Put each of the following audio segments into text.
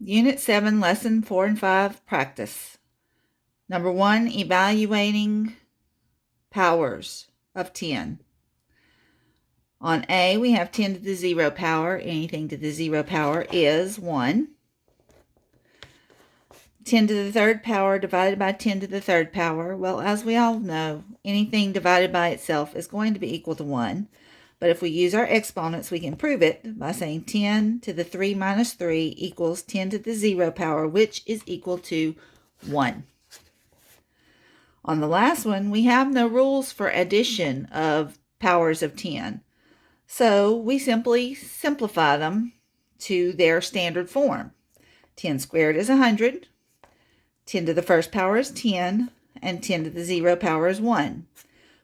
Unit 7, Lesson 4 and 5, Practice. Number 1, Evaluating powers of 10. On A, we have 10 to the 0 power. Anything to the 0 power is 1. 10 to the third power divided by 10 to the third power. Well, as we all know, anything divided by itself is going to be equal to 1. But if we use our exponents, we can prove it by saying 10 to the 3 minus 3 equals 10 to the 0 power, which is equal to 1. On the last one, we have no rules for addition of powers of 10. So we simply simplify them to their standard form. 10 squared is 100. 10 to the first power is 10. And 10 to the 0 power is 1.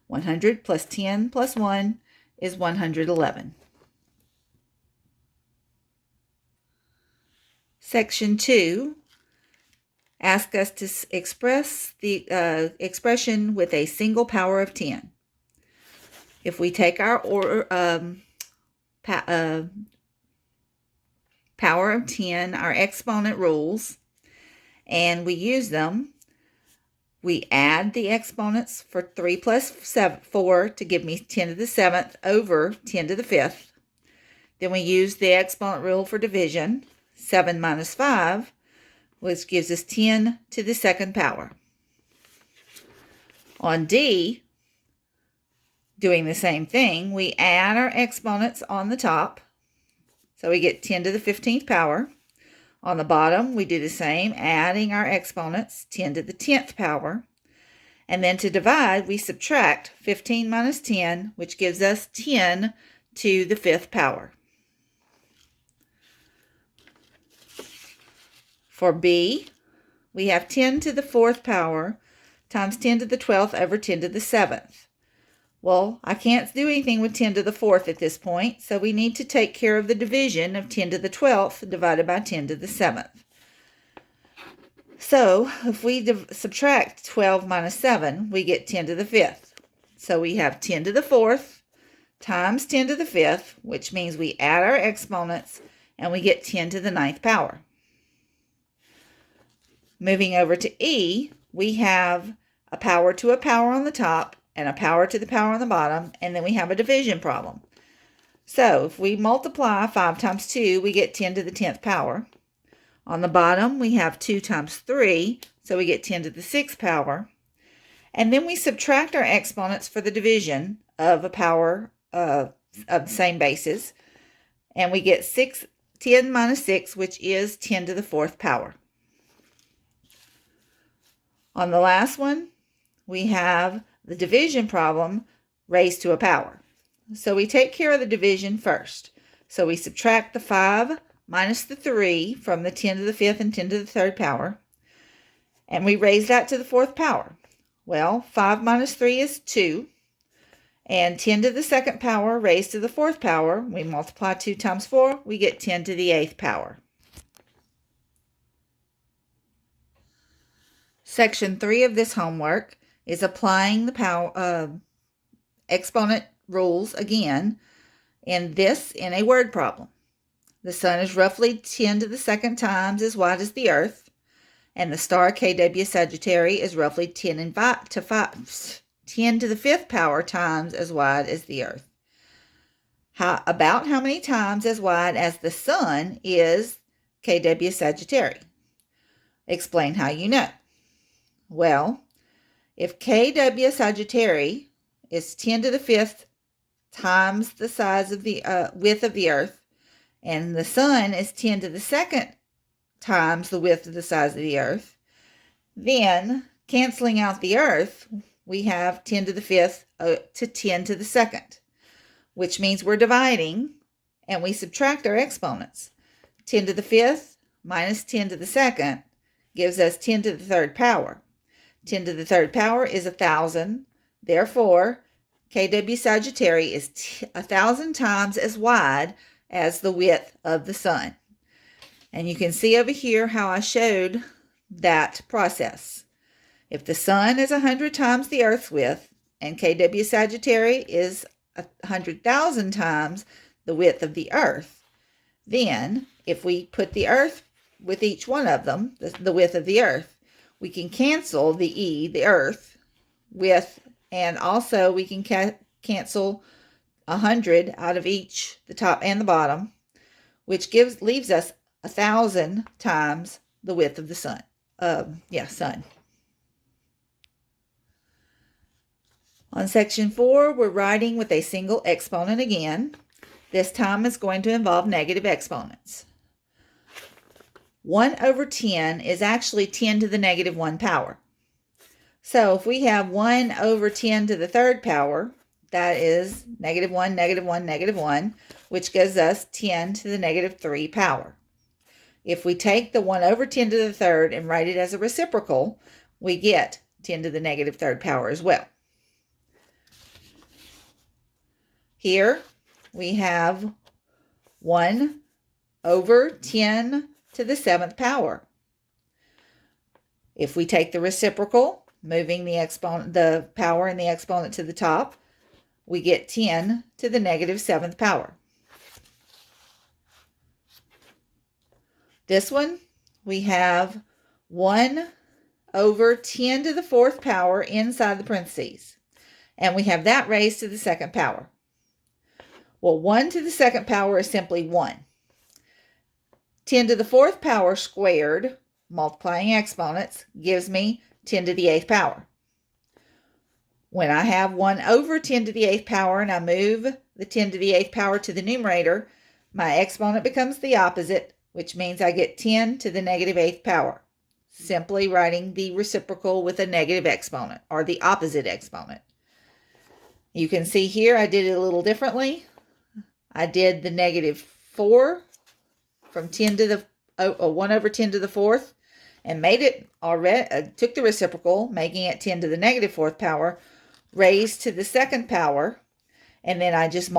100 plus 10 plus 1 is 111. Section 2 asks us to express the expression with a single power of 10. If we take our power of 10, our exponent rules, and we use them, we add the exponents for 3 plus 4 to give me 10 to the 7th over 10 to the 5th. Then we use the exponent rule for division, 7 minus 5, which gives us 10 to the second power. On D, doing the same thing, we add our exponents on the top, so we get 10 to the 15th power. On the bottom, we do the same, adding our exponents, 10 to the 10th power. And then to divide, we subtract 15 minus 10, which gives us 10 to the 5th power. For B, we have 10 to the 4th power times 10 to the 12th over 10 to the 7th. Well, I can't do anything with 10 to the 4th at this point, so we need to take care of the division of 10 to the 12th divided by 10 to the 7th. So, if we subtract 12 minus 7, we get 10 to the 5th. So we have 10 to the 4th times 10 to the 5th, which means we add our exponents, and we get 10 to the 9th power. Moving over to E, we have a power to a power on the top, and a power to the power on the bottom, and then we have a division problem. So if we multiply 5 times 2, we get 10 to the 10th power. On the bottom, we have 2 times 3, so we get 10 to the 6th power. And then we subtract our exponents for the division of a power of the same basis, and we get 10 minus 6, which is 10 to the 4th power. On the last one, we have the division problem raised to a power. So we take care of the division first. So we subtract the 5 minus the 3 from the 10 to the 5th and 10 to the 3rd power. And we raise that to the 4th power. Well, 5 minus 3 is 2. And 10 to the 2nd power raised to the 4th power. We multiply 2 times 4. We get 10 to the 8th power. Section 3 of this homework is applying the exponent rules again, in a word problem. The sun is roughly 10 to the 2nd times as wide as the earth, and the star KW Sagittarius is roughly 10 to the 5th power times as wide as the earth. About how many times as wide as the sun is KW Sagittarius? Explain how you know. Well, if KW Sagittarius is 10 to the 5th times the size of the width of the earth, and the sun is 10 to the 2nd times the width of the size of the earth, then canceling out the earth, we have 10 to the 5th to 10 to the 2nd, which means we're dividing, and we subtract our exponents. 10 to the 5th minus 10 to the 2nd gives us 10 to the 3rd power. 10 to the 3rd power is 1,000. Therefore, KW Sagittarius is 1,000 times as wide as the width of the sun. And you can see over here how I showed that process. If the sun is 100 times the earth's width, and KW Sagittarius is 100,000 times the width of the earth, then if we put the earth with each one of them, the width of the earth. We can cancel the E, the earth, with, and also we can cancel 100 out of each, the top and the bottom, which leaves us 1,000 times the width of the sun. Sun. On section 4, we're writing with a single exponent again. This time it's going to involve negative exponents. 1 over 10 is actually 10 to the negative 1 power. So if we have 1 over 10 to the third power, that is negative 1, negative 1, negative 1, which gives us 10 to the negative 3 power. If we take the 1 over 10 to the third and write it as a reciprocal, we get 10 to the negative third power as well. Here we have 1 over 10 to the 7th power. If we take the reciprocal, moving the power and the exponent to the top, we get 10 to the negative 7th power. This one, we have 1 over 10 to the 4th power inside the parentheses. And we have that raised to the 2nd power. Well, 1 to the 2nd power is simply 1. 10 to the 4th power squared, multiplying exponents, gives me 10 to the 8th power. When I have 1 over 10 to the 8th power and I move the 10 to the 8th power to the numerator, my exponent becomes the opposite, which means I get 10 to the negative 8th power. Simply writing the reciprocal with a negative exponent, or the opposite exponent. You can see here I did it a little differently. I did the negative 4 from 10 to the 1 over 10 to the 4th and made it already, took the reciprocal, making it 10 to the negative 4th power, raised to the 2nd power, and then I just multiplied